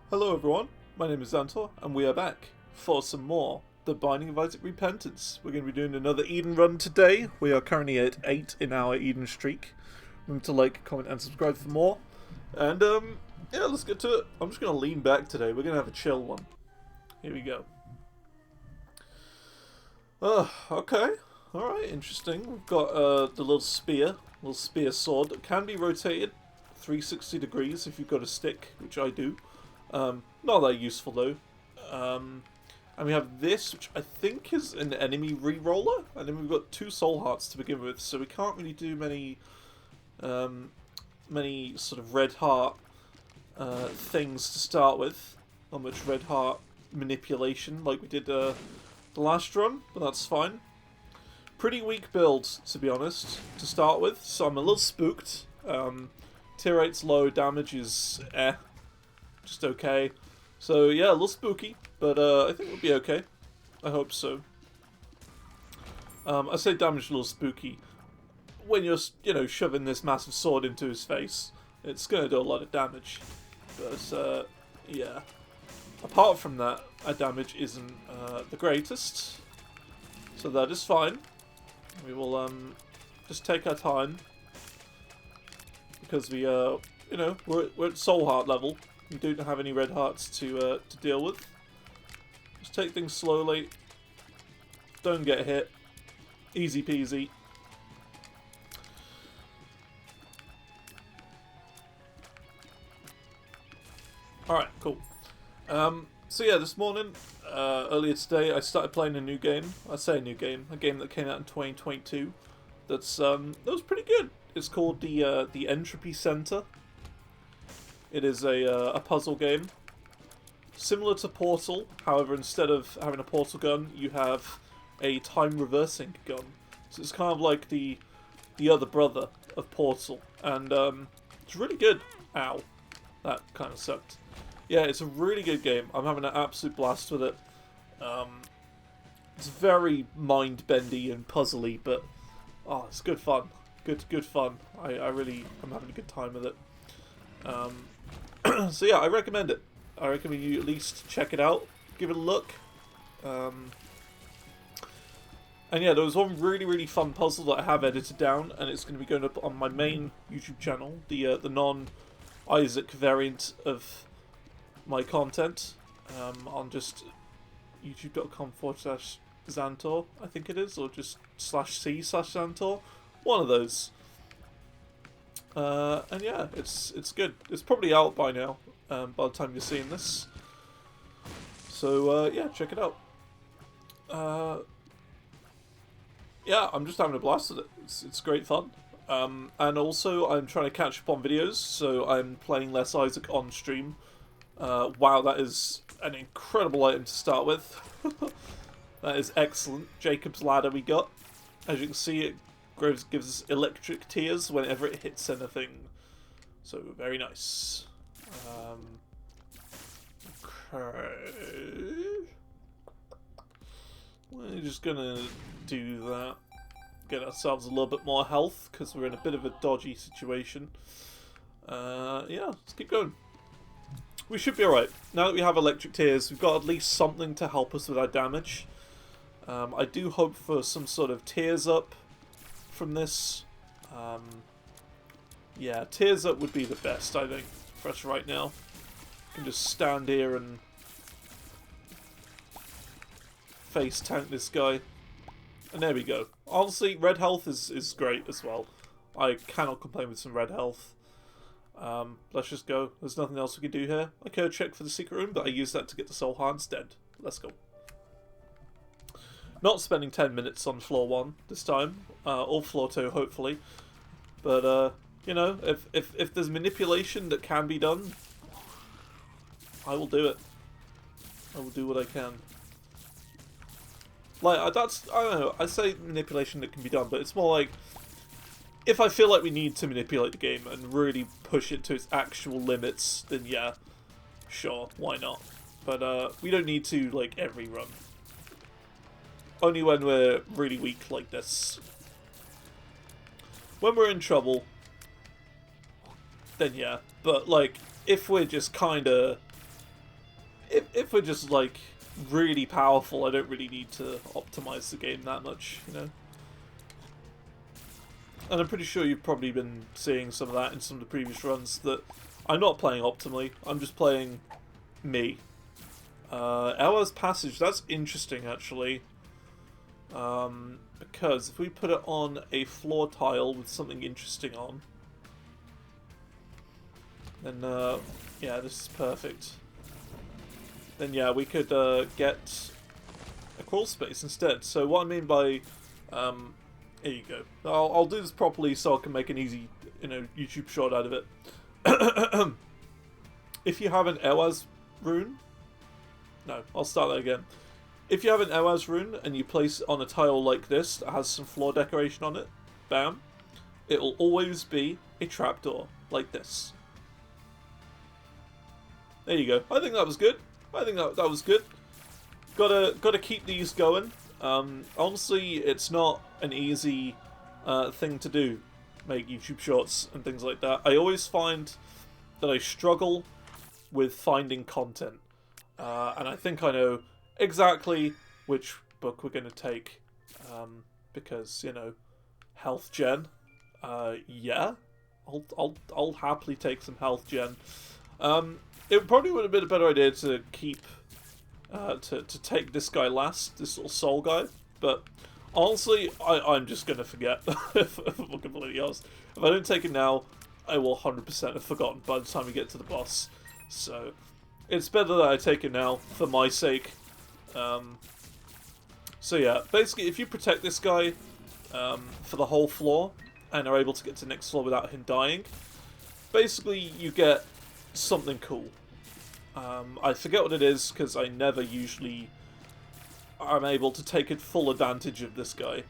Hello everyone, my name is Xantor, and we are back for some more The Binding of Isaac Repentance. We're going to be doing another Eden run today. We are currently at 8 in our Eden streak. Remember to like, comment, and subscribe for more. And, yeah, let's get to it. I'm just going to lean back today. We're going to have a chill one. Here we go. Okay. Alright, interesting. We've got the little spear sword that can be rotated 360 degrees if you've got a stick, which I do. Not that useful though. And we have this, which I think is an enemy re-roller, and then we've got 2 soul hearts to begin with, so we can't really do many sort of red heart things to start with. Not much red heart manipulation like we did the last run, but that's fine. Pretty weak build, to be honest, to start with, so I'm a little spooked. Tier rate's low, damage is just okay. So yeah, a little spooky, but I think we'll be okay. I hope so. I say damage a little spooky. When you're, shoving this massive sword into his face, it's going to do a lot of damage. But, yeah. Apart from that, our damage isn't the greatest. So that is fine. We will just take our time. Because we're at soul heart level. We don't have any red hearts to deal with. Just take things slowly. Don't get hit. Easy peasy. Alright, cool. So yeah, this morning, earlier today, I started playing a new game. I say a new game. A game that came out in 2022. That was pretty good. It's called the Entropy Center. It is a puzzle game, similar to Portal. However, instead of having a portal gun, you have a time reversing gun. So it's kind of like the other brother of Portal, and it's really good. Ow, that kind of sucked. Yeah, it's a really good game. I'm having an absolute blast with it. It's very mind-bendy and puzzly, but it's good fun. Good fun. I'm having a good time with it. So yeah, I recommend it. I recommend you at least check it out, give it a look. And yeah, there was one really fun puzzle that I have edited down, and it's going to be going up on my main YouTube channel, the non-Isaac variant of my content, on just youtube.com/Xantor, I think it is, or just /c/Xantor, one of those. And yeah, it's good. It's probably out by now, by the time you're seeing this. So yeah, check it out. Yeah, I'm just having a blast with it. It's great fun. And also, I'm trying to catch up on videos, so I'm playing less Isaac on stream. Wow, that is an incredible item to start with. That is excellent. Jacob's Ladder we got. As you can see, it gives us electric tears whenever it hits anything. So, very nice. Okay. We're just gonna do that. Get ourselves a little bit more health, because we're in a bit of a dodgy situation. Yeah, let's keep going. We should be alright. Now that we have electric tears, we've got at least something to help us with our damage. I do hope for some sort of tears up from this. Yeah, tears up would be the best, I think, for us right now. We can just stand here and face tank this guy. And there we go. Honestly, red health is great as well. I cannot complain with some red health. Let's just go. There's nothing else we can do here. I could check for the secret room, but I used that to get the soul heart instead. Let's go. Not spending 10 minutes on floor 1 this time, or floor 2 hopefully. But if there's manipulation that can be done, I will do it. I will do what I can. Like, I don't know, I say manipulation that can be done, but it's more like, if I feel like we need to manipulate the game and really push it to its actual limits, then yeah, sure, why not? But we don't need to, like, every run. Only when we're really weak like this. When we're in trouble, then yeah. But, like, if we're just kinda if we're just like really powerful, I don't really need to optimize the game that much, you know. And I'm pretty sure you've probably been seeing some of that in some of the previous runs, that I'm not playing optimally, I'm just playing me. Ella's Passage, that's interesting actually. Because if we put it on a floor tile with something interesting on, then yeah, this is perfect. Then yeah, we could get a crawl space instead. So what I mean by, here you go. I'll do this properly so I can make an easy, you know, YouTube short out of it. If you have an Ewaz rune, no, I'll start that again. If you have an Ewaz rune and you place it on a tile like this that has some floor decoration on it, bam, it will always be a trapdoor like this. There you go. I think that was good. I think that was good. Gotta keep these going. Honestly, it's not an easy thing to do, make YouTube shorts and things like that. I always find that I struggle with finding content, and I think I know exactly which book we're going to take, because, you know, health gen. Yeah, I'll happily take some health gen. It probably would have been a better idea to keep to take this guy last, this little soul guy, but honestly, I'm just going to forget, if I'm completely honest. If I don't take him now, I will 100% have forgotten by the time we get to the boss. So, it's better that I take him now, for my sake. So yeah, basically, if you protect this guy for the whole floor, and are able to get to the next floor without him dying, basically you get something cool. I forget what it is, because I never usually am able to take full advantage of this guy.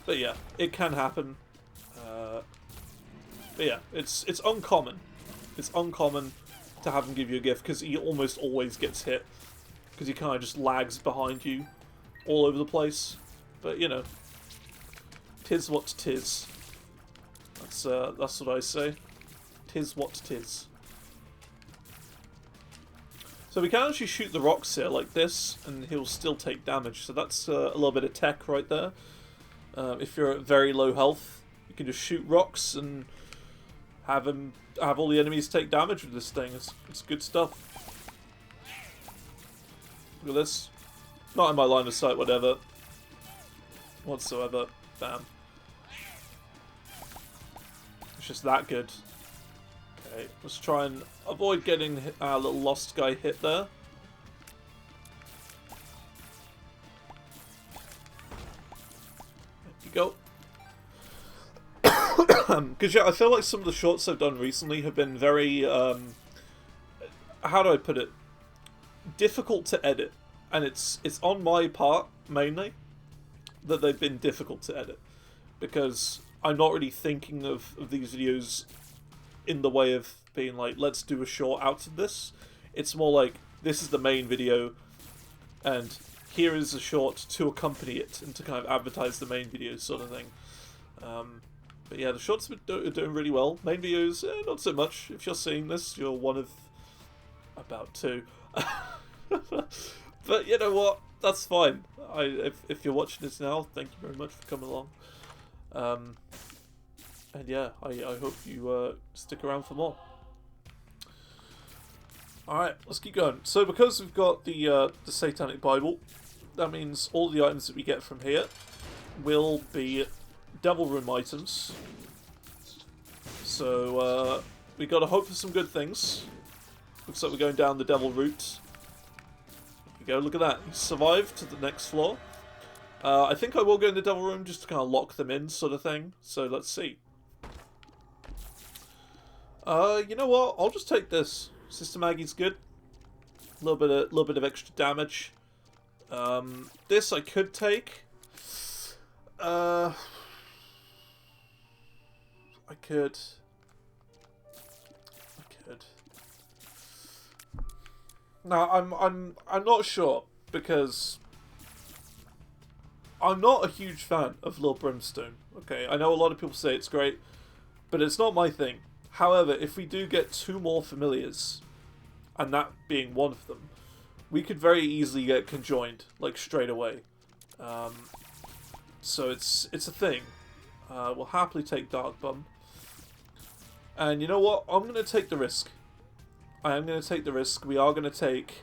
But yeah, it can happen. But yeah, it's uncommon. It's uncommon to have him give you a gift, because he almost always gets hit. Because he kind of just lags behind you all over the place. But, you know, tis what tis. That's what I say. Tis what tis. So we can actually shoot the rocks here like this, and he'll still take damage. So that's a little bit of tech right there. If you're at very low health, you can just shoot rocks and have all the enemies take damage with this thing. It's good stuff. Look at this. Not in my line of sight, whatever. Whatsoever. Bam. It's just that good. Okay, let's try and avoid getting our little lost guy hit there. There you go. Because yeah, I feel like some of the shorts I've done recently have been very, how do I put it? Difficult to edit. And it's on my part, mainly, that they've been difficult to edit. Because I'm not really thinking of these videos in the way of being like, let's do a short out of this. It's more like, this is the main video, and here is a short to accompany it, and to kind of advertise the main video sort of thing. But yeah, the shorts are doing really well. Main videos, not so much. If you're seeing this, you're one of about two. But you know what? That's fine. If you're watching this now, thank you very much for coming along. And yeah, I hope you stick around for more. Alright, let's keep going. So because we've got the Satanic Bible, that means all the items that we get from here will be Devil Room items. So we got to hope for some good things. Looks like we're going down the devil route. There you go, look at that. He survived to the next floor. I think I will go in the devil room just to kind of lock them in, sort of thing. So let's see. You know what? I'll just take this. Sister Maggie's good. A little bit of extra damage. This I could take. I could. No, I'm not sure, because I'm not a huge fan of Lord Brimstone. Okay, I know a lot of people say it's great, but it's not my thing. However, if we do get 2 more familiars, and that being one of them, we could very easily get conjoined, like, straight away. So it's a thing. We'll happily take Dark Bum. And you know what? I'm going to take the risk. I am going to take the risk. We are going to take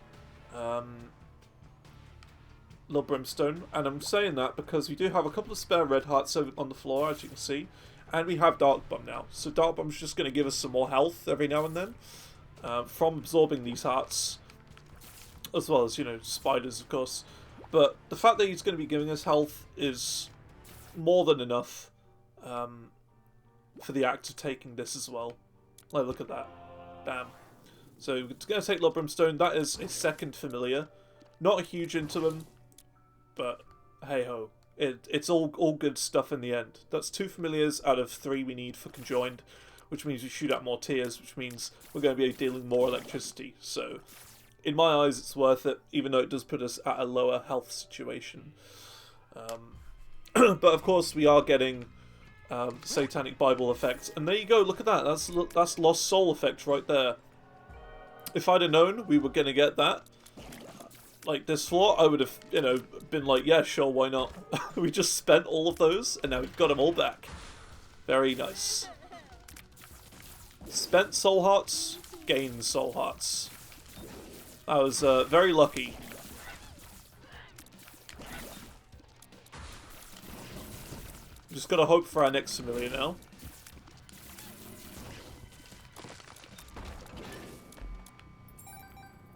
Little Brimstone. And I'm saying that because we do have a couple of spare red hearts on the floor, as you can see. And we have Dark Bum now. So Dark Bum's just going to give us some more health every now and then. From absorbing these hearts. As well as, you know, spiders, of course. But the fact that he's going to be giving us health is more than enough for the act of taking this as well. Like, look at that. Bam. So, we're going to take Little Brimstone. That is a second familiar. Not a huge into him, but hey-ho. It's all good stuff in the end. That's 2 familiars out of 3 we need for conjoined, which means we shoot out more tiers, which means we're going to be dealing more electricity. So, in my eyes, it's worth it, even though it does put us at a lower health situation. But of course, we are getting Satanic Bible effect, and there you go. Look at that. That's Lost Soul effect right there. If I'd have known we were going to get that, like this floor, I would have, you know, been like, yeah, sure, why not? We just spent all of those, and now we've got them all back. Very nice. Spent soul hearts, gained soul hearts. I was very lucky. Just gotta hope for our next familiar now.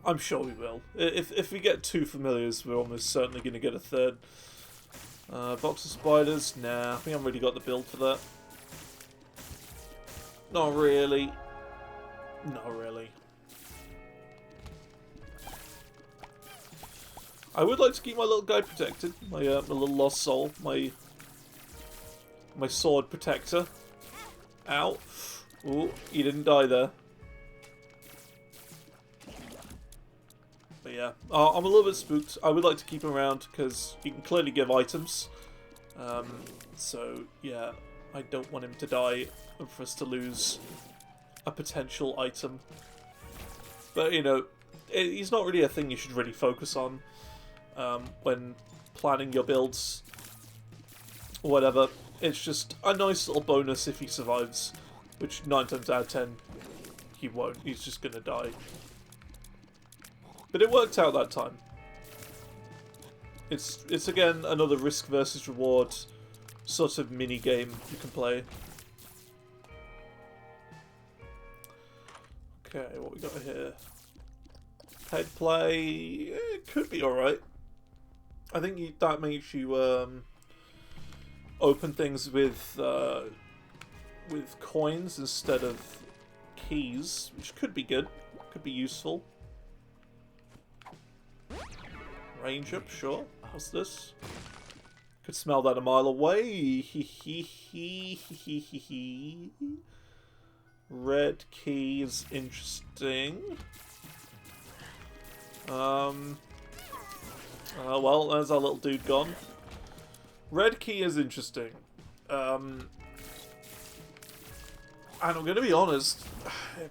I'm sure we will. If we get 2 familiars, we're almost certainly gonna get a third. Box of spiders? Nah, I think I've already got the build for that. Not really. Not really. I would like to keep my little guy protected. My little lost soul. My sword protector. Ow. Ooh, he didn't die there. But yeah, I'm a little bit spooked. I would like to keep him around because he can clearly give items. So yeah, I don't want him to die and for us to lose a potential item. But you know, he's not really a thing you should really focus on when planning your builds or whatever. It's just a nice little bonus if he survives, which 9 times out of 10 he won't. He's just gonna die. But it worked out that time. It's again another risk versus reward sort of mini game you can play. Okay, what we got here? Head play, it could be alright. I think that makes you open things with coins instead of keys, which could be good, could be useful. Range up, sure. What's this? Could smell that a mile away. Red key is interesting. Well, there's our little dude gone. Red key is interesting. And I'm going to be honest,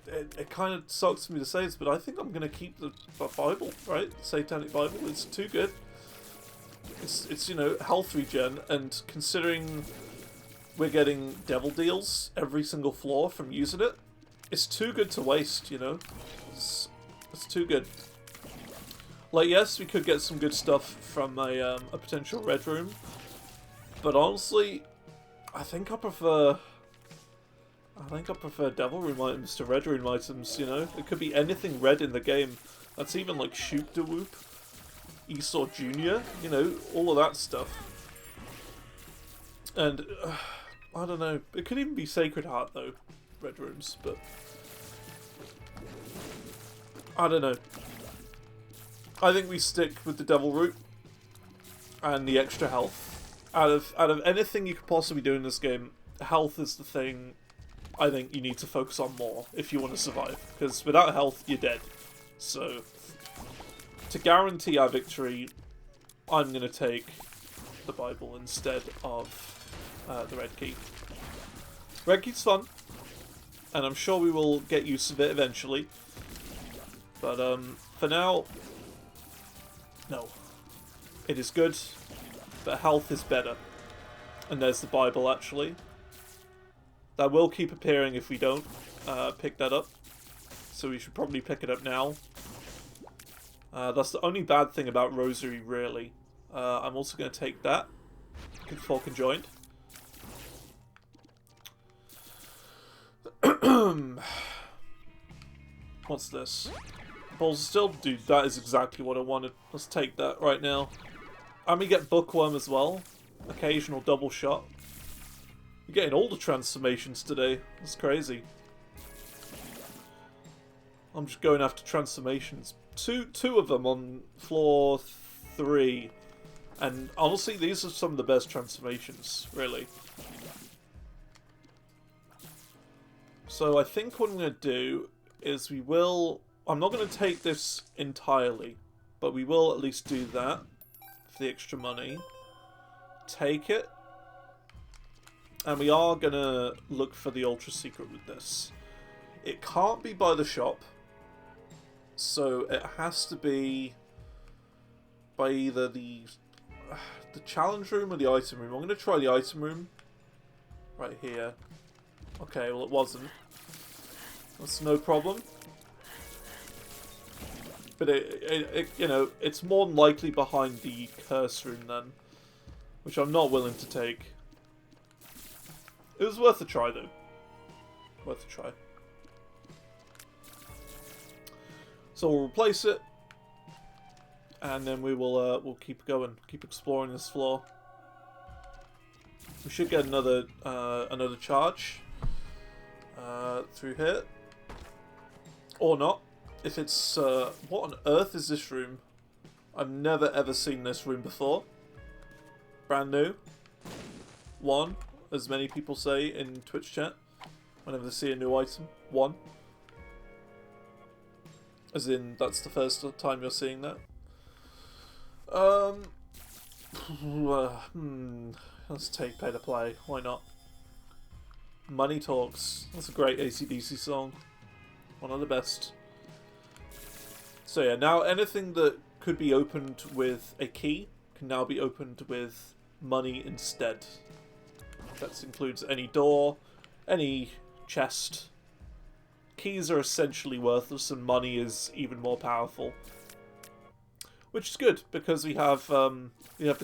it kind of sucks for me to say this, but I think I'm going to keep the Bible, right? Satanic Bible. It's too good. It's you know, health regen, and considering we're getting devil deals every single floor from using it, it's too good to waste, you know? It's too good. Like, yes, we could get some good stuff from a potential red room, but honestly, I think I prefer devil room items to red room items, you know? It could be anything red in the game. That's even like Shoot the Whoop, Esau Jr., you know, all of that stuff. And, I don't know, it could even be Sacred Heart though, red rooms, but I don't know. I think we stick with the devil route and the extra health. Out of anything you could possibly do in this game, health is the thing I think you need to focus on more if you want to survive, because without health, you're dead. So, to guarantee our victory, I'm going to take the Bible instead of the red key. Red key's fun, and I'm sure we will get use of it eventually. But for now, no. It is good, but health is better. And there's the Bible, actually. That will keep appearing if we don't pick that up. So we should probably pick it up now. That's the only bad thing about Rosary, really. I'm also going to take that. For conjoined. What's this? Balls of Steel? Dude, that is exactly what I wanted. Let's take that right now. And we get Bookworm as well. Occasional double shot. You're getting all the transformations today. That's crazy. I'm just going after transformations. Two of them on floor 3. And honestly, these are some of the best transformations, really. So I think what I'm going to do is we will... I'm not going to take this entirely, but we will at least do that for the extra money. Take it. And we are going to look for the Ultra Secret with this. It can't be by the shop. So it has to be by either the challenge room or the item room. I'm going to try the item room. Right here. Okay, well it wasn't. That's no problem. But it you know, it's more than likely behind the curse room then. Which I'm not willing to take. It was worth a try though. Worth a try. So we'll replace it. And then we will we'll keep going. Keep exploring this floor. We should get another another charge through here. Or not. If it's... what on earth is this room? I've never ever seen this room before. Brand new. One, as many people say in Twitch chat. Whenever they see a new item. One. As in, that's the first time you're seeing that. Let's take Pay to Play. Why not? Money Talks. That's a great AC/DC song. One of the best. So yeah, now anything that could be opened with a key can now be opened with money instead. That includes any door, any chest. Keys are essentially worthless and money is even more powerful. Which is good, because we have the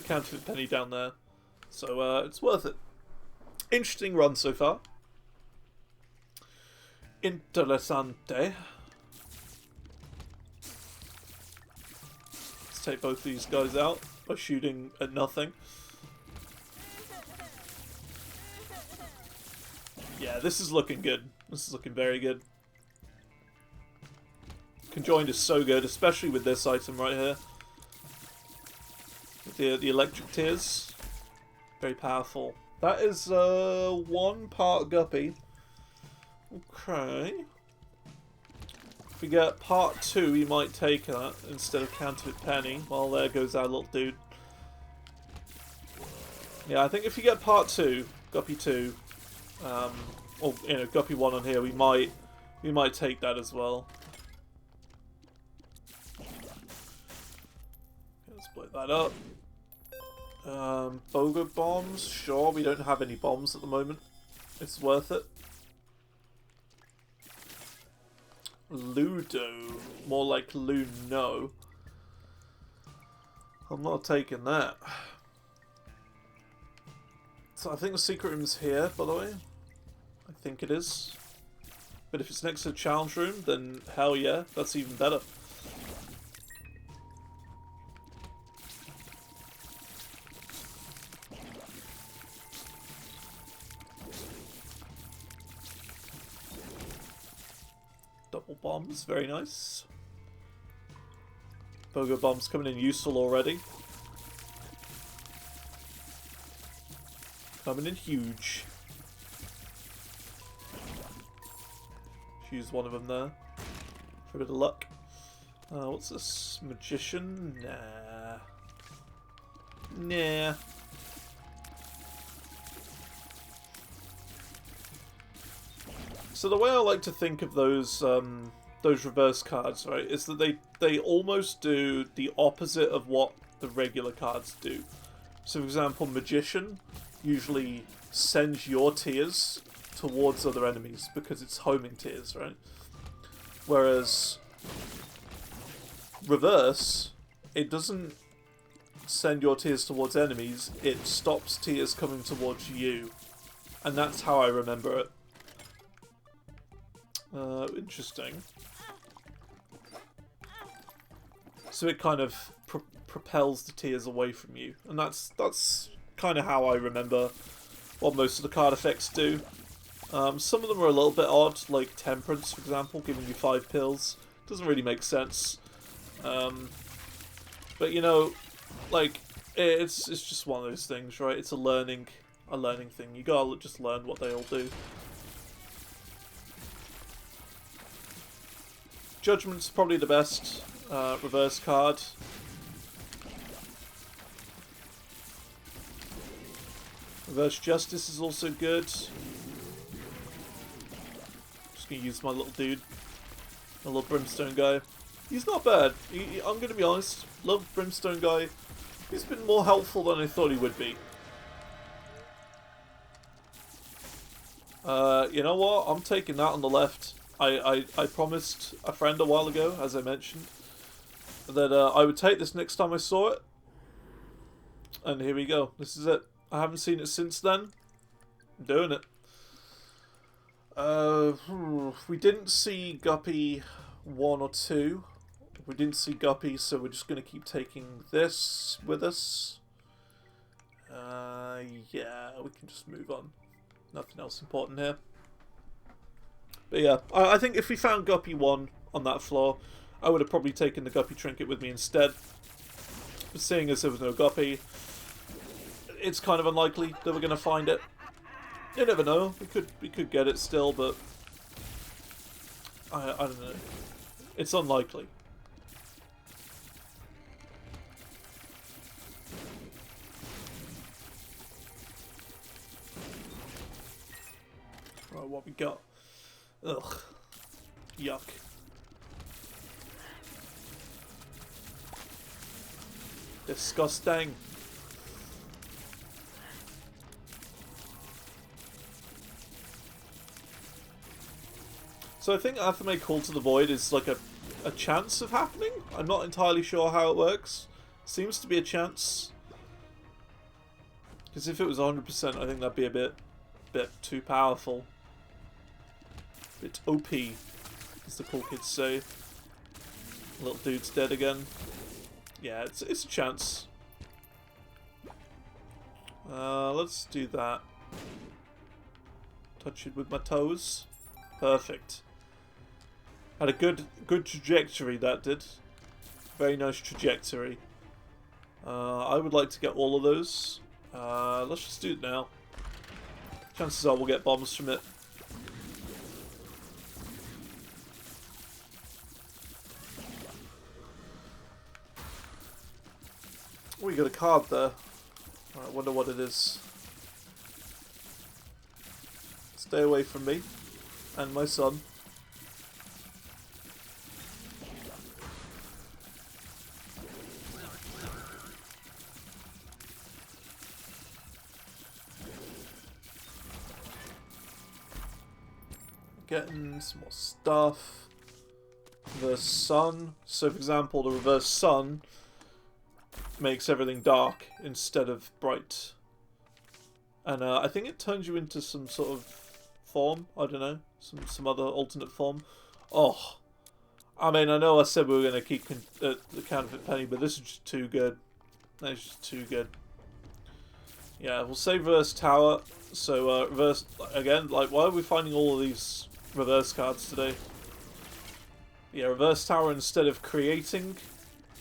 counterfeit penny down there. So it's worth it. Interesting run so far. Interessante. Let's take both these guys out by shooting at nothing. Yeah, this is looking good. This is looking very good. Conjoined is so good, especially with this item right here. With the electric tears. Very powerful. That is 1 part guppy. Okay. If we get part 2, we might take that instead of counterfeit penny. Well, there goes our little dude. Yeah, I think if you get part 2, guppy 2, or you know, guppy 1 on here, we might take that as well. Let's split that up. Boga bombs, sure, we don't have any bombs at the moment. It's worth it. Ludo, more like Luno. I'm not taking that. So I think the secret room's here, by the way. I think it is. But if it's next to the challenge room, then hell yeah, that's even better. Double bombs, very nice. Bogo bombs coming in useful already. Coming in huge. Use one of them there. For a bit of luck. What's this? Magician? Nah. Nah. So the way I like to think of those those reverse cards, right, is that they almost do the opposite of what the regular cards do. So, for example, Magician usually sends your tears towards other enemies because it's homing tears, right? Whereas Reverse, it doesn't send your tears towards enemies, it stops tears coming towards you. And that's how I remember it. Interesting. So it kind of propels the tears away from you. And that's kind of how I remember what most of the card effects do. Some of them are a little bit odd, like Temperance, for example, giving you 5 pills. Doesn't really make sense. But you know, like, it's just one of those things, right? It's a learning thing. You gotta just learn what they all do. Judgment's probably the best reverse card. Reverse Justice is also good. Just gonna use my little dude. My little Brimstone guy. He's not bad. I'm gonna be honest. Love Brimstone guy. He's been more helpful than I thought he would be. You know what? I'm taking that on the left. I promised a friend a while ago, as I mentioned, that I would take this next time I saw it. And here we go. This is it. I haven't seen it since then. I'm doing it. We didn't see Guppy 1 or 2. We didn't see Guppy, so we're just going to keep taking this with us. Yeah, we can just move on. Nothing else important here. But yeah, I think if we found Guppy 1 on that floor, I would have probably taken the Guppy trinket with me instead. But seeing as there was no Guppy, it's kind of unlikely that we're going to find it. You never know. We could get it still, but I don't know. It's unlikely. Right, what we got? Ugh. Yuck. Disgusting. So I think Athame Call to the Void is like a chance of happening. I'm not entirely sure how it works. Seems to be a chance. Because if it was 100%, I think that'd be a bit too powerful. Bit OP, as the cool kids say. Little dude's dead again. Yeah, it's a chance. Let's do that. Touch it with my toes. Perfect. Had a good trajectory, that did. Very nice trajectory. I would like to get all of those. Let's just do it now. Chances are we'll get bombs from it. Oh, we got a card there. I wonder what it is. Stay away from me. And my son. Getting some more stuff. The sun. So, for example, the reverse sun makes everything dark instead of bright. And I think it turns you into some sort of form. I don't know. Some other alternate form. Oh. I mean, I know I said we were going to keep the counterfeit penny, but this is just too good. That's just too good. Yeah, we'll say reverse tower. So, reverse... Again, like, why are we finding all of these reverse cards today? Yeah, reverse tower instead of creating...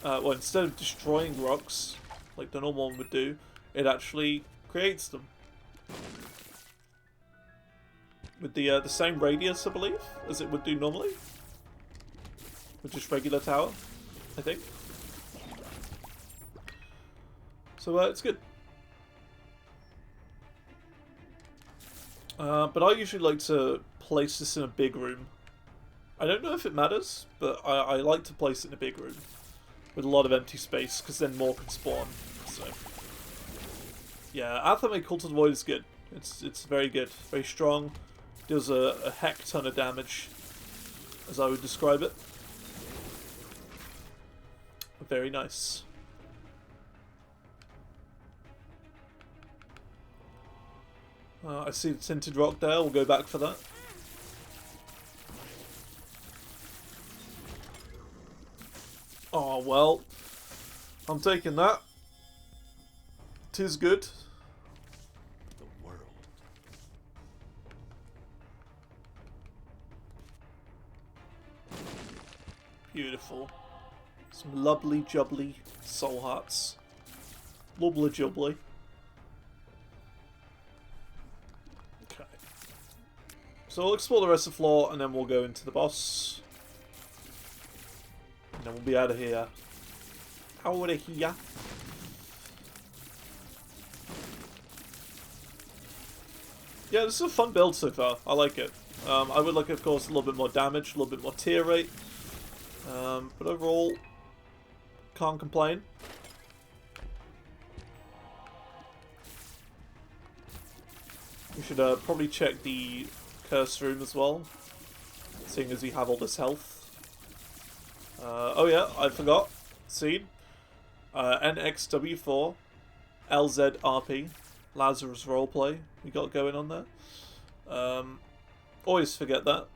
well, instead of destroying rocks, like the normal one would do, it actually creates them. With the same radius, I believe, as it would do normally. With just regular tower, I think. So, it's good. But I usually like to place this in a big room. I don't know if it matters, but I like to place it in a big room with a lot of empty space, because then more can spawn. So yeah, Athame Cult of the Void is good. It's very good, very strong. Does a heck ton of damage, as I would describe it. Very nice. I see the Tinted Rock there. We'll go back for that. Oh, well. I'm taking that. 'Tis good. The world. Beautiful. Some lovely jubbly soul hearts. Lubbly jubbly. Okay. So we'll explore the rest of the floor and then we'll go into the boss. And then we'll be out of here. Out of here. Yeah, this is a fun build so far. I like it. I would like, of course, a little bit more damage, a little bit more tier rate. But overall, can't complain. We should probably check the curse room as well, seeing as we have all this health. Oh yeah, I forgot. Seed. NXW4. LZRP. Lazarus Roleplay. We got going on there. Always forget that.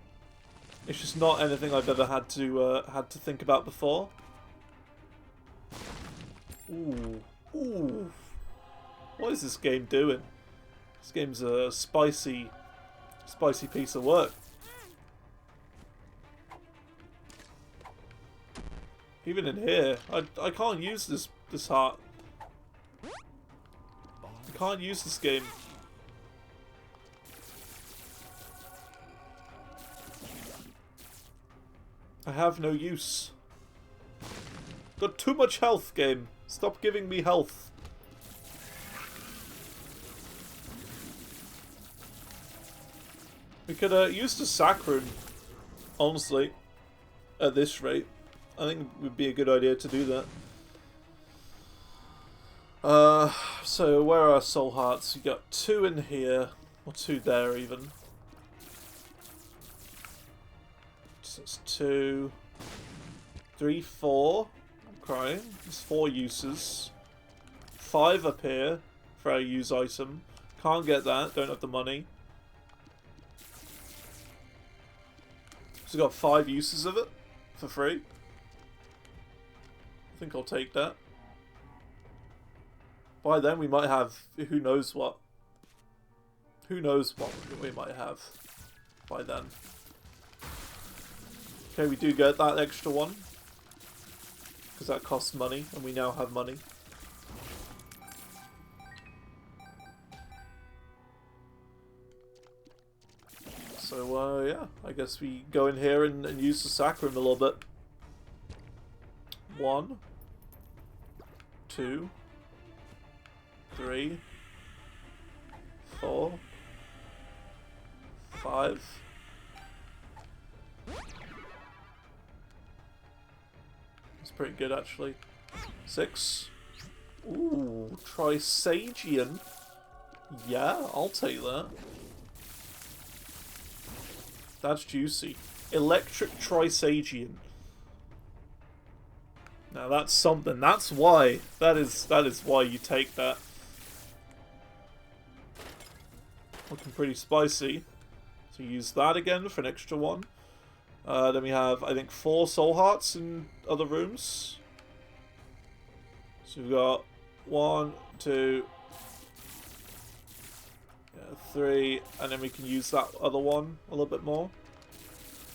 It's just not anything I've ever had to think about before. Ooh. Ooh. What is this game doing? This game's a spicy piece of work. Even in here, I can't use this heart. I can't use this game. I have no use. Got too much health, game. Stop giving me health. We could use the sack room, honestly, at this rate. I think it would be a good idea to do that. So where are our soul hearts? We got 2 in here, or 2 there even. So it's 2, 3, 4. I'm crying. There's 4 uses. 5 up here for our use item. Can't get that. Don't have the money. So we got 5 uses of it for free. I think I'll take that. By then we might have who knows what. Who knows what we might have by then. Okay, we do get that extra one. Because that costs money, and we now have money. So, yeah, I guess we go in here and use the sack room a little bit. 1, 2, 3, 4, 5. That's pretty good, actually. 6. Ooh, Trisagian. Yeah, I'll take that. That's juicy. Electric Trisagian. Now that's something. That's why. That is why you take that. Looking pretty spicy. So use that again for an extra one. Then we have, I think, 4 soul hearts in other rooms. So we've got 1, 2, 3, and then we can use that other one a little bit more.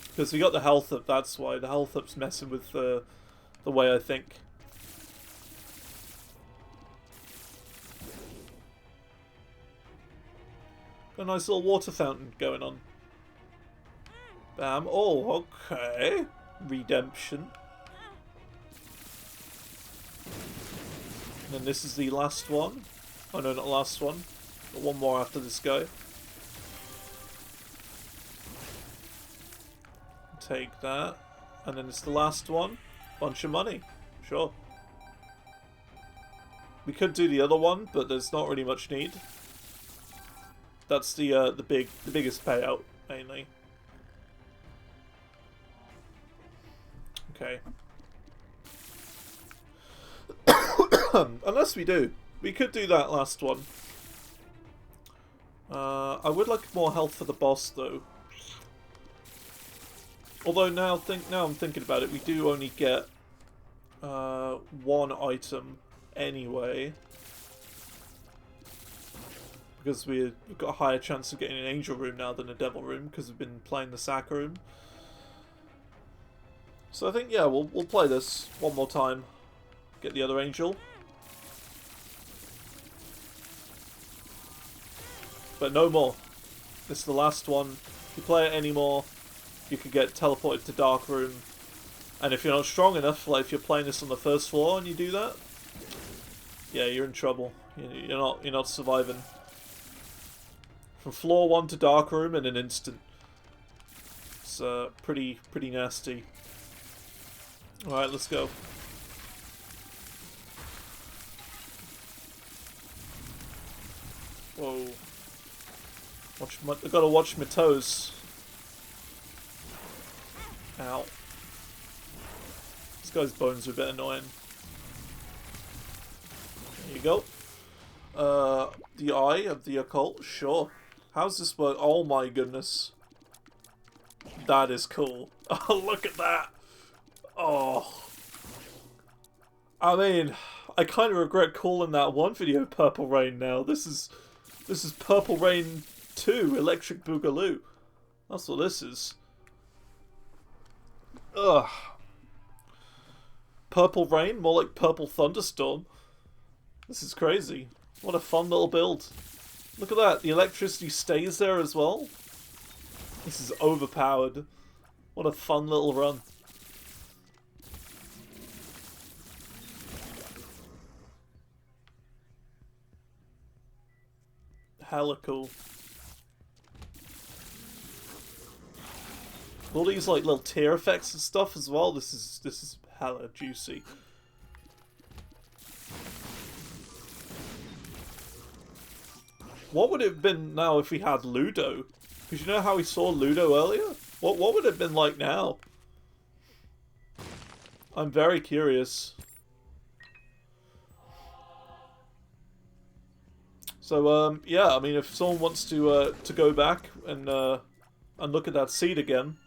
Because we got the health up, that's why. The health up's messing with the way I think. Got a nice little water fountain going on. Bam. Oh, okay. Redemption. And then this is the last one. Oh no, not last one. Got one more after this guy. Take that. And then it's the last one. Bunch of money. Sure. We could do the other one, but there's not really much need. That's the biggest payout, mainly. Okay. Unless we do. We could do that last one. I would like more health for the boss, though. Although now I'm thinking about it, we do only get one item anyway. Because we've got a higher chance of getting an angel room now than a devil room, because we've been playing the sack room. So I think, yeah, we'll play this one more time. Get the other angel. But no more. This is the last one. If you play it anymore, you could get teleported to Dark Room. And if you're not strong enough, like if you're playing this on the first floor and you do that, yeah, you're in trouble. You're not surviving. From floor 1 to Dark Room in an instant. It's pretty nasty. Alright, let's go. Whoa. I gotta watch my toes. Ow. This guy's bones are a bit annoying. There you go. The Eye of the Occult? Sure. How's this work? Oh my goodness. That is cool. Oh, look at that. Oh. I mean, I kind of regret calling that one video Purple Rain now. This is Purple Rain 2, Electric Boogaloo. That's what this is. Ugh. Purple Rain? More like Purple Thunderstorm. This is crazy. What a fun little build. Look at that. The electricity stays there as well. This is overpowered. What a fun little run. Hella cool. All these like little tear effects and stuff as well. This is hella juicy. What would it have been now if we had Ludo? Because you know how we saw Ludo earlier? What would it have been like now? I'm very curious. So yeah, I mean, if someone wants to go back and look at that seed again,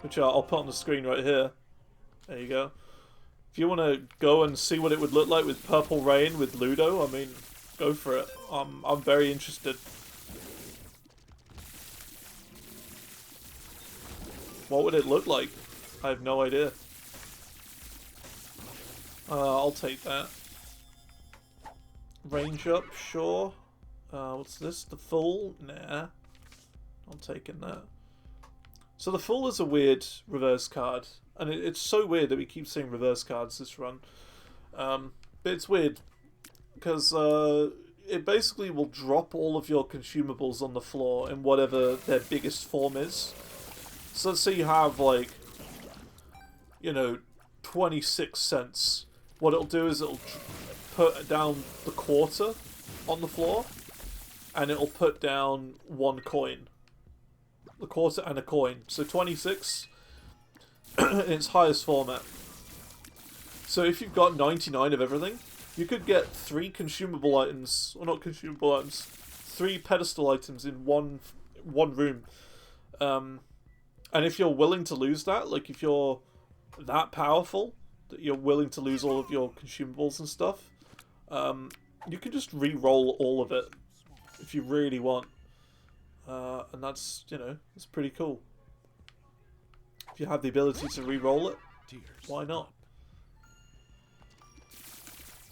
which I'll put on the screen right here. There you go. If you want to go and see what it would look like with Purple Rain with Ludo, I mean, go for it. I'm very interested. What would it look like? I have no idea. I'll take that. Range up, sure. What's this? The Fool? Nah. I'm taking that. So the Fool is a weird reverse card. And it's so weird that we keep seeing reverse cards this run. But it's weird. Because it basically will drop all of your consumables on the floor in whatever their biggest form is. So let's say you have, like, you know, 26 cents. What it'll do is it'll put down the quarter on the floor, and it'll put down one coin. The quarter and a coin. So 26 in its highest format. So if you've got 99 of everything, you could get 3 consumable items, or not consumable items, 3 pedestal items in one room. And if you're willing to lose that, like if you're that powerful, that you're willing to lose all of your consumables and stuff, you can just re-roll all of it if you really want. And that's, you know, it's pretty cool. If you have the ability to re-roll it, why not?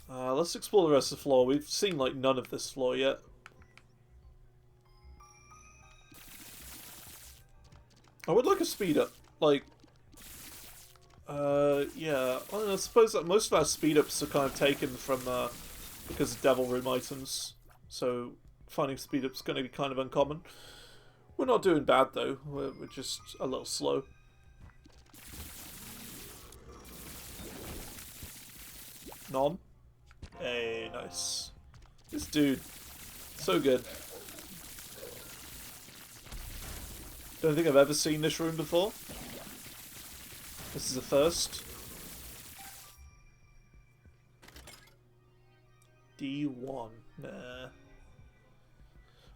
Let's explore the rest of the floor. We've seen, like, none of this floor yet. I would like a speed up. Like, yeah. I suppose that most of our speed ups are kind of taken from, because of Devil Room items. So, finding speed ups is going to be kind of uncommon. We're not doing bad, though. We're just a little slow. Nom. Hey, nice. This dude, so good. Don't think I've ever seen this room before. This is a first. D1. Nah.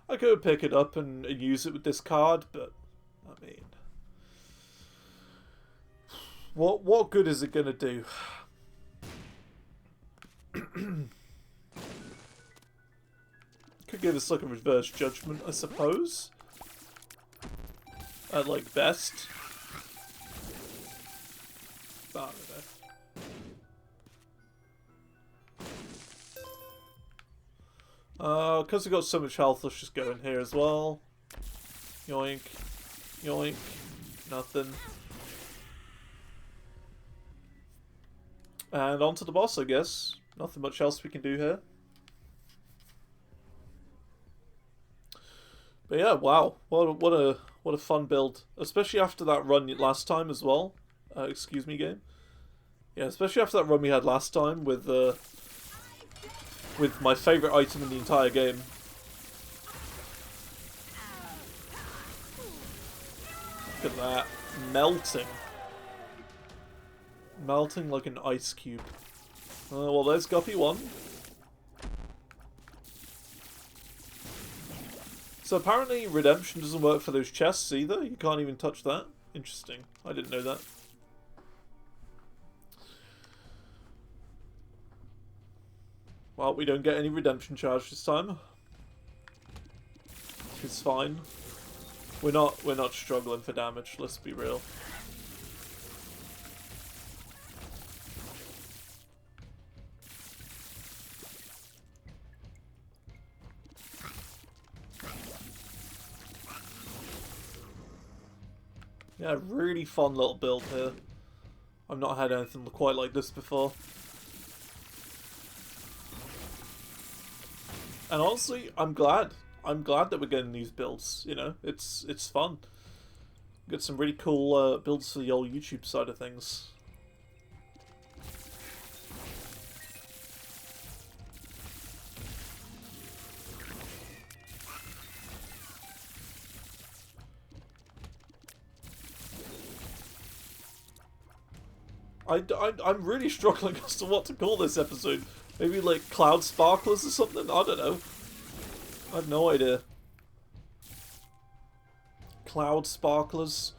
I could pick it up and use it with this card, but I mean, what good is it gonna do? Could give us like a reverse judgment, I suppose. At like best. But I don't know. Because we've got so much health, let's just go in here as well. Yoink. Yoink. Nothing. And on to the boss, I guess. Nothing much else we can do here. But yeah, wow. What a fun build. Especially after that run last time as well. Excuse me, game. Yeah, especially after that run we had last time with my favourite item in the entire game. Look at that. Melting. Melting like an ice cube. Well, there's Guppy 1. So apparently redemption doesn't work for those chests either. You can't even touch that. Interesting. I didn't know that. Well, we don't get any redemption charge this time. It's fine. We're not struggling for damage, let's be real. Yeah, really fun little build here. I've not had anything quite like this before. And honestly, I'm glad. I'm glad that we're getting these builds, you know? It's fun. Get some really cool builds for the old YouTube side of things. I'm really struggling as to what to call this episode. Maybe like Cloud Sparklers or something? I don't know. I have no idea. Cloud Sparklers.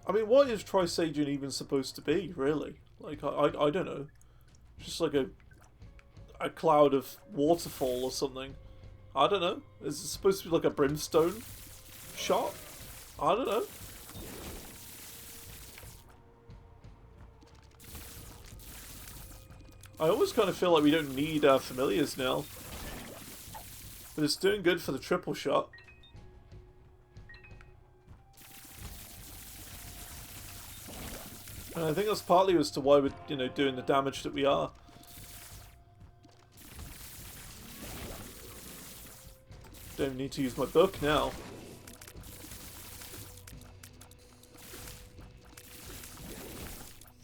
I mean, what is Trisagion even supposed to be, really? Like, I don't know. Just like a cloud of waterfall or something. I don't know. Is it supposed to be like a brimstone shot? I don't know. I always kind of feel like we don't need familiars now. But it's doing good for the triple shot. And I think that's partly as to why we're, you know, doing the damage that we are. Don't need to use my book now.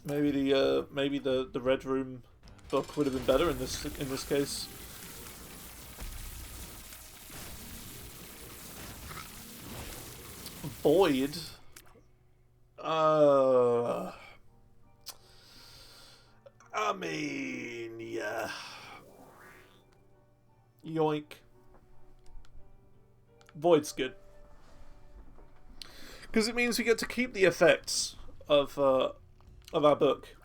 Maybe the red room book would have been better in this case. Void. I mean, yeah. Yoink. Void's good. Because it means we get to keep the effects of our book,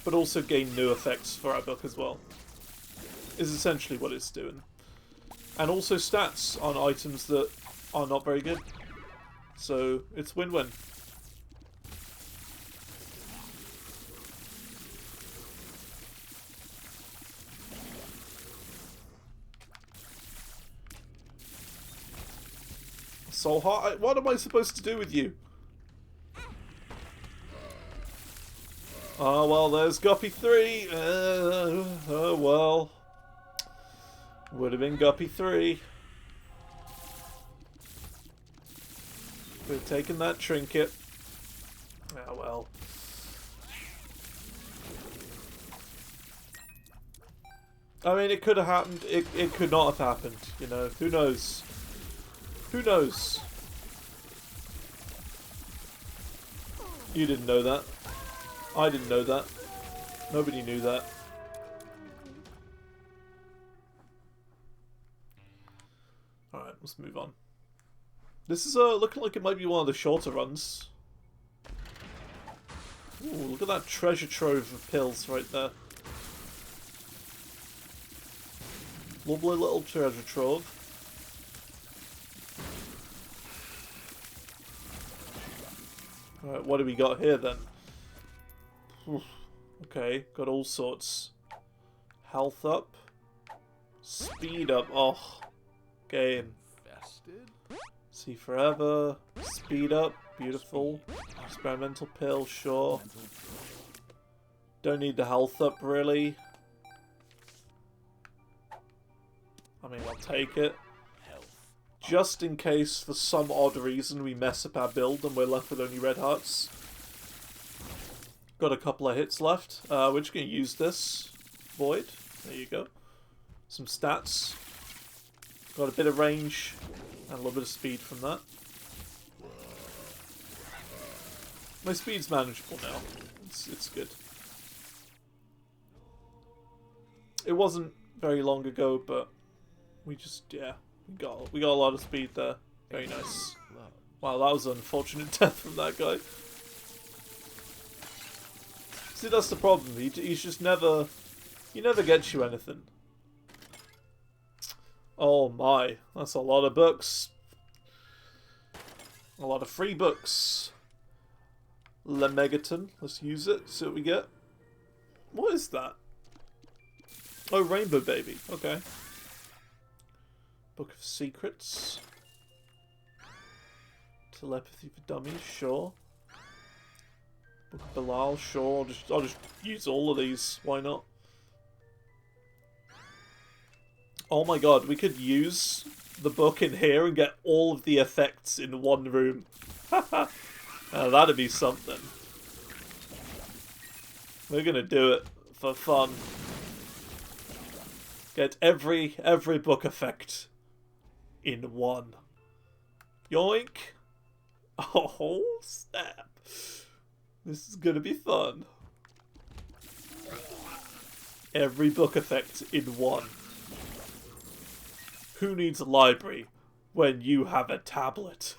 but also gain new effects for our book as well. Is essentially what it's doing. And also stats on items that are not very good. So it's win-win. So hard. What am I supposed to do with you? Oh, well, there's Guppy 3. Oh, well. Would have been Guppy 3. We've taken that trinket. Oh, well. I mean, it could have happened. It could not have happened. You know, who knows? Who knows? You didn't know that. I didn't know that. Nobody knew that. Alright, let's move on. This is looking like it might be one of the shorter runs. Ooh, look at that treasure trove of pills right there. Lovely little treasure trove. Alright, what do we got here then? Oof. Okay, got all sorts. Health up. Speed up. Oh, game. See forever. Speed up. Beautiful. Experimental pill, sure. Don't need the health up, really. I mean, I'll take it. Just in case, for some odd reason, we mess up our build and we're left with only red hearts. Got a couple of hits left. We're just going to use this. Void. There you go. Some stats. Got a bit of range and a little bit of speed from that. My speed's manageable now. It's good. It wasn't very long ago, but we just, yeah, we got a lot of speed there. Very nice. Wow, that was an unfortunate death from that guy. See, that's the problem. He's just never... He never gets you anything. Oh my, that's a lot of books. A lot of free books. Le Megaton. Let's use it, see what we get. What is that? Oh, Rainbow Baby. Okay. Book of Secrets. Telepathy for Dummies, sure. Book of Bilal, sure. I'll just use all of these. Why not? Oh my god, we could use the book in here and get all of the effects in one room. That'd be something. We're gonna do it for fun. Get every book effect in one. Yoink! Oh snap! This is gonna be fun. Every book effect in one. Who needs a library when you have a tablet?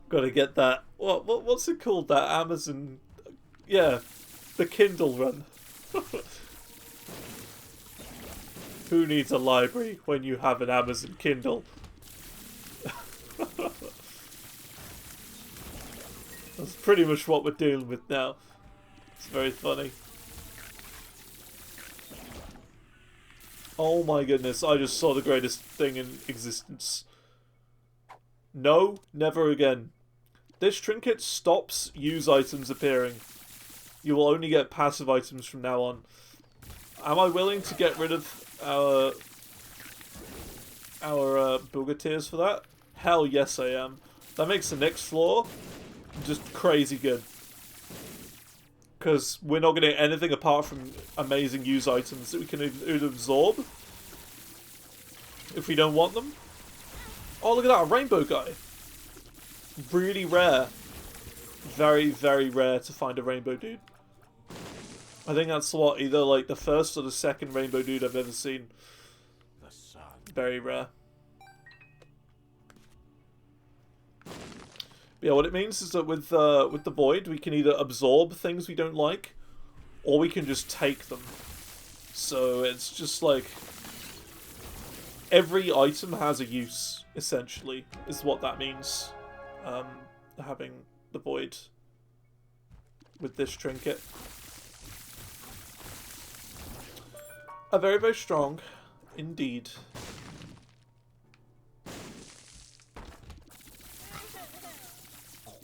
Gotta get that. What's it called? That Amazon. Yeah, the Kindle run. Who needs a library when you have an Amazon Kindle? That's pretty much what we're dealing with now. It's very funny. Oh my goodness, I just saw the greatest thing in existence. No, never again. This trinket stops use items appearing. You will only get passive items from now on. Am I willing to get rid of our Boogatiers for that? Hell yes I am. That makes the next floor just crazy good. Because we're not going to get anything apart from amazing use items that we can either absorb if we don't want them. Oh, look at that, a rainbow guy. Really rare. Very, very rare to find a rainbow dude. I think that's what, either like the first or the second rainbow dude I've ever seen. Very rare. Yeah, what it means is that with the void, we can either absorb things we don't like, or we can just take them. So it's just like every item has a use, essentially, is what that means. Having the void with this trinket. Very, very strong, indeed.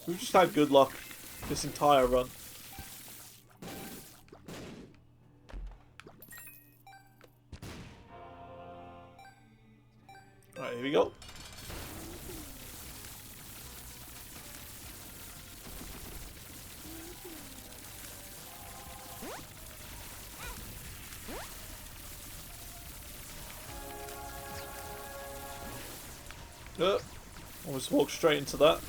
We've just had good luck this entire run. Alright, here we go. Almost walked straight into that.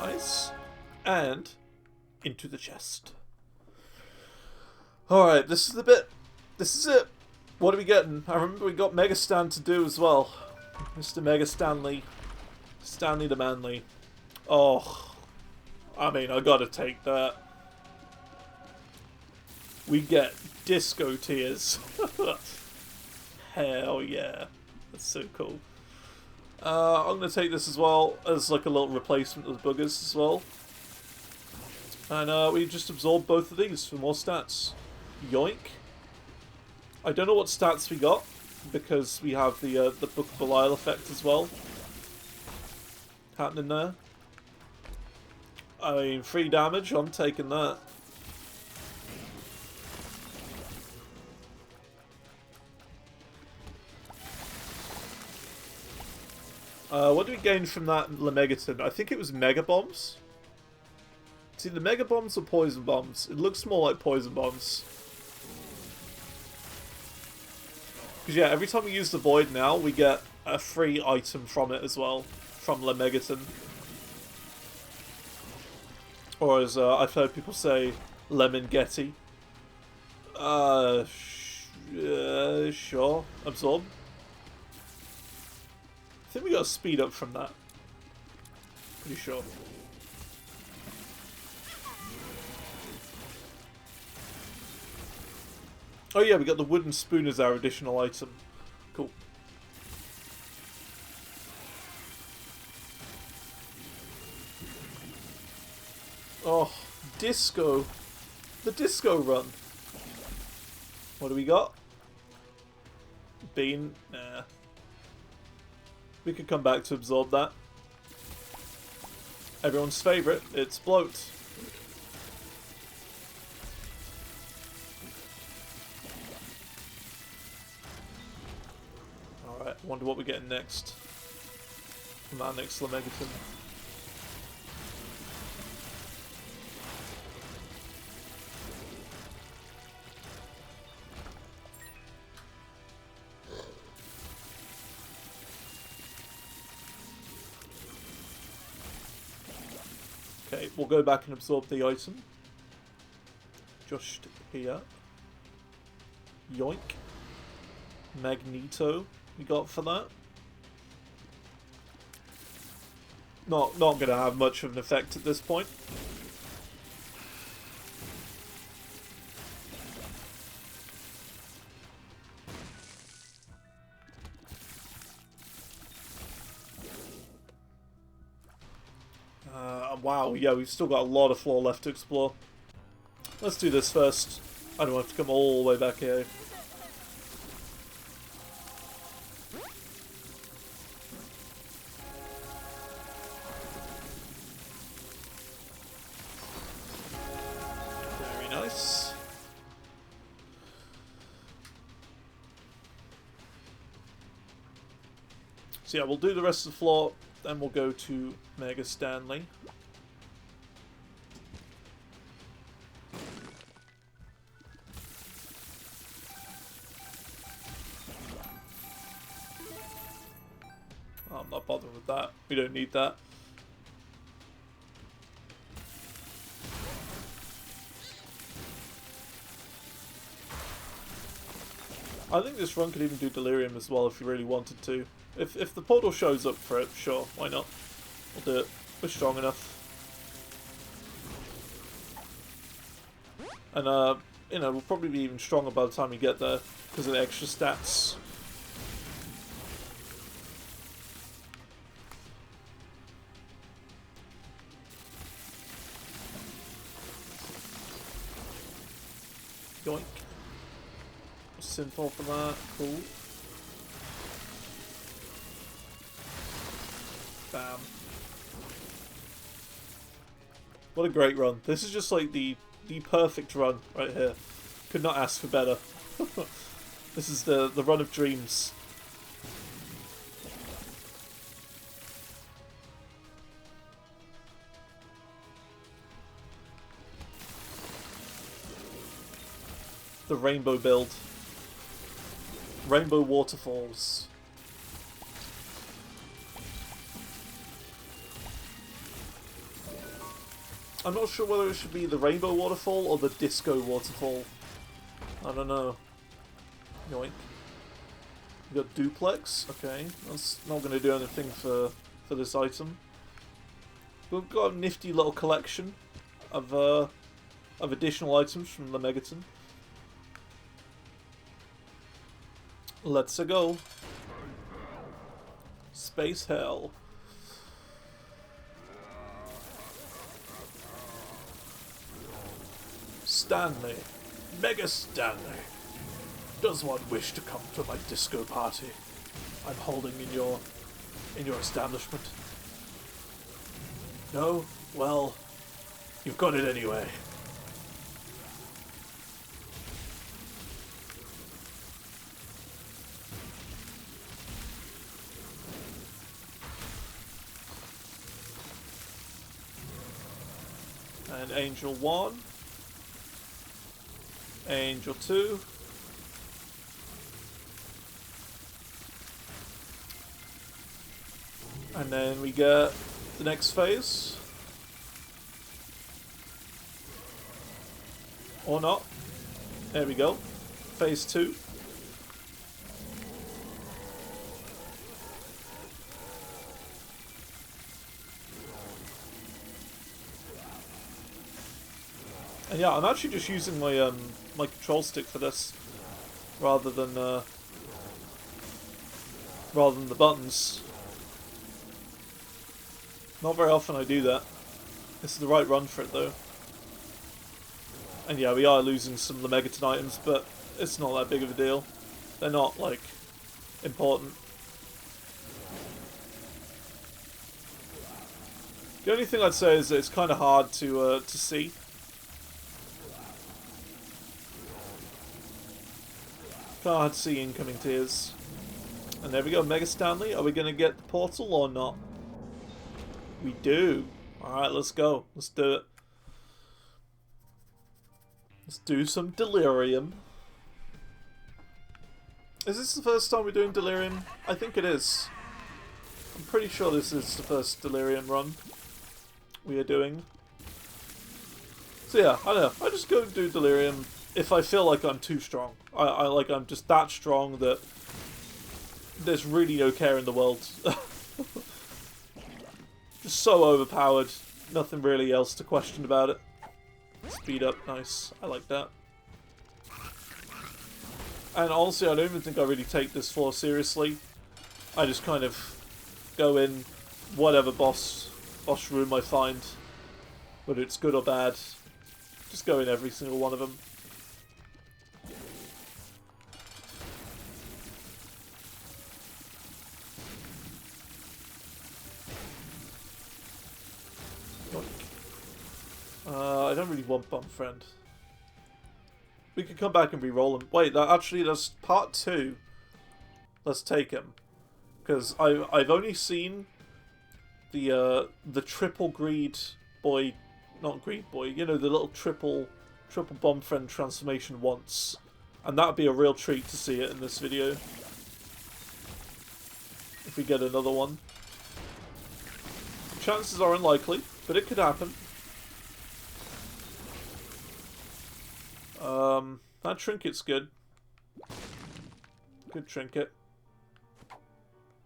Nice. And into the chest. Alright, this is the bit. This is it. What are we getting? I remember we got Mega Stan to do as well. Mr. Mega Stanley. Stanley the Manly. Oh. I mean, I gotta take that. We get disco tears. Hell yeah. That's so cool. I'm gonna take this as well as like a little replacement of the boogers as well. And we just absorb both of these for more stats. Yoink. I don't know what stats we got because we have the Book of Belial effect as well happening there. I mean, 3 damage, I'm taking that. What do we gain from that Lemegeton? I think it was Mega Bombs. See, the Mega Bombs or Poison Bombs? It looks more like Poison Bombs. Because yeah, every time we use the Void now, we get a free item from it as well. From Lemegeton. Or as I've heard people say, Lemon Getty. Sure. Absorb. I think we got a speed up from that. Pretty sure. Oh yeah, we got the wooden spoon as our additional item. Cool. Oh, disco. The disco run. What do we got? Bean? Nah. We could come back to absorb that. Everyone's favourite, it's bloat. Alright, wonder what we're getting next. From our next Lemegeton. Okay, we'll go back and absorb the item. Just here. Yoink. Magneto we got for that. Not gonna have much of an effect at this point. Wow, yeah, we've still got a lot of floor left to explore. Let's do this first. I don't have to come all the way back here. Very nice. So yeah, we'll do the rest of the floor, then we'll go to Mega Stanley. I'm not bothering with that. We don't need that. I think this run could even do Delirium as well if you really wanted to. If the portal shows up for it, sure, why not? We'll do it. We're strong enough. And, you know, we'll probably be even stronger by the time we get there because of the extra stats. Yoink. Synthol for that. Cool. Bam. What a great run. This is just like the perfect run right here. Could not ask for better. This is the run of dreams. the rainbow build. Rainbow waterfalls. I'm not sure whether it should be the rainbow waterfall or the disco waterfall. I don't know. Yoink. We got duplex. Okay, that's not going to do anything for this item. We've got a nifty little collection of additional items from the Megaton. Let's go. Space Hell. Stanley. Mega Stanley. Does one wish to come to my disco party? I'm holding in your establishment. No? Well, you've got it anyway. And Angel 1. Angel 2. And then we get the next phase. Or not. There we go. Phase 2. And yeah, I'm actually just using my my control stick for this, rather than the buttons. Not very often I do that. This is the right run for it though. And yeah, we are losing some of the Megaton items, but it's not that big of a deal. They're not, like, important. The only thing I'd say is that it's kind of hard to see. Kind of hard to see incoming tiers. And there we go, Mega Stanley. Are we going to get the portal or not? We do. Alright, let's go. Let's do it. Let's do some Delirium. Is this the first time we're doing Delirium? I think it is. I'm pretty sure this is the first Delirium run we are doing. So yeah, I don't know. I just go and do Delirium if I feel like I'm too strong. I'm just that strong that there's really no care in the world. Just so overpowered. Nothing really else to question about it. Speed up, nice. I like that. And honestly, I don't even think I really take this floor seriously. I just kind of go in whatever boss room I find, whether it's good or bad. Just go in every single one of them. I don't really want Bum Friend. We could come back and re-roll him. Wait, that's part 2. Let's take him. Because I've only seen the triple greed boy, not greed boy, you know, the little triple Bum Friend transformation once. And that would be a real treat to see it in this video. If we get another one. Chances are unlikely, but it could happen. That trinket's good. Good trinket.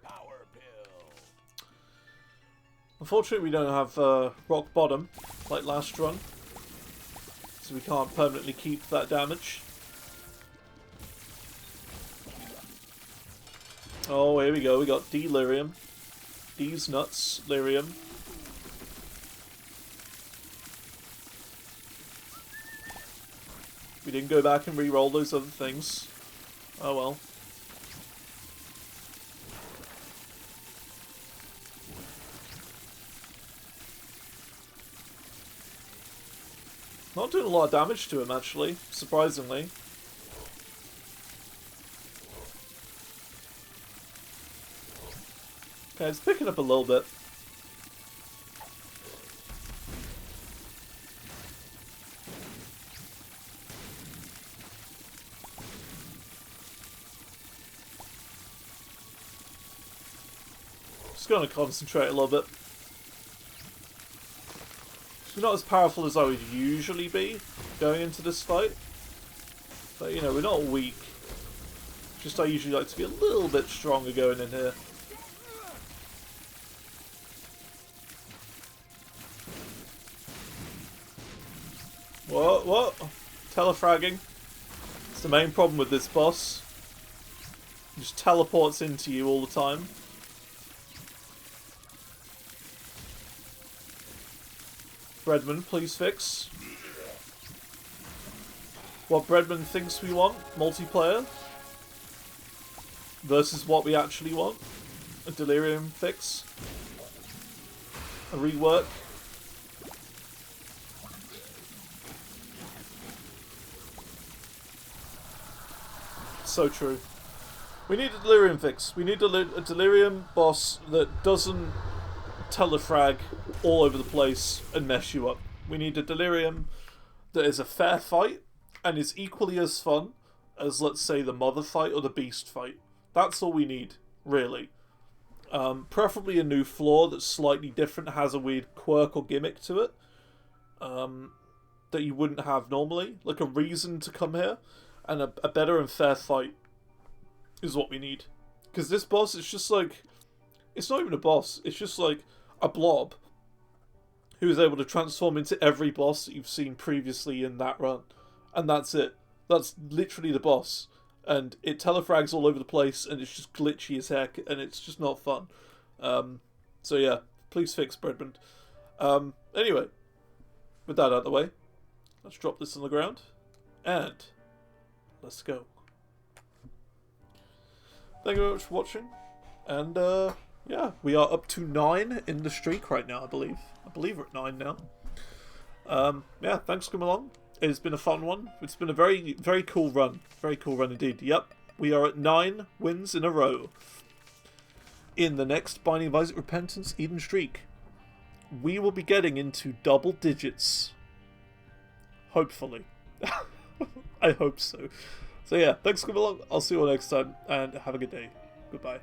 Power pill. Unfortunately, we don't have rock bottom like last run, so we can't permanently keep that damage. Oh, here we go. We got Delirium. D's nuts, Lyrium. We didn't go back and re-roll those other things. Oh well. Not doing a lot of damage to him, actually, surprisingly. Okay, it's picking up a little bit. just going to concentrate a little bit. We're not as powerful as I would usually be going into this fight. But, you know, we're not weak. Just I usually like to be a little bit stronger going in here. What? Telefragging. It's the main problem with this boss. He just teleports into you all the time. Breadman, please fix. What Breadman thinks we want, multiplayer, versus what we actually want. A Delirium fix. A rework. So true. We need a Delirium fix. We need a Delirium boss that doesn't telefrag all over the place and mess you up. We need a Delirium that is a fair fight and is equally as fun as, let's say, the Mother fight or the Beast fight. That's all we need, really. Preferably a new floor that's slightly different, has a weird quirk or gimmick to it that you wouldn't have normally. Like a reason to come here, and a better and fair fight is what we need. Because this boss, it's just like... It's not even a boss, it's just like a blob who is able to transform into every boss that you've seen previously in that run. And that's it. That's literally the boss. And it telefrags all over the place, and it's just glitchy as heck, and it's just not fun. So yeah, please fix Breadman. Anyway, with that out of the way, let's drop this on the ground, and let's go. Thank you very much for watching, and yeah, we are up to 9 in the streak right now, I believe. I believe we're at 9 now. Yeah, thanks for coming along. It's been a fun one. It's been a very, very cool run. Very cool run indeed. Yep, we are at 9 wins in a row. In the next Binding of Isaac Repentance Eden streak, we will be getting into double digits. Hopefully. I hope so. So yeah, thanks for coming along. I'll see you all next time, and have a good day. Goodbye.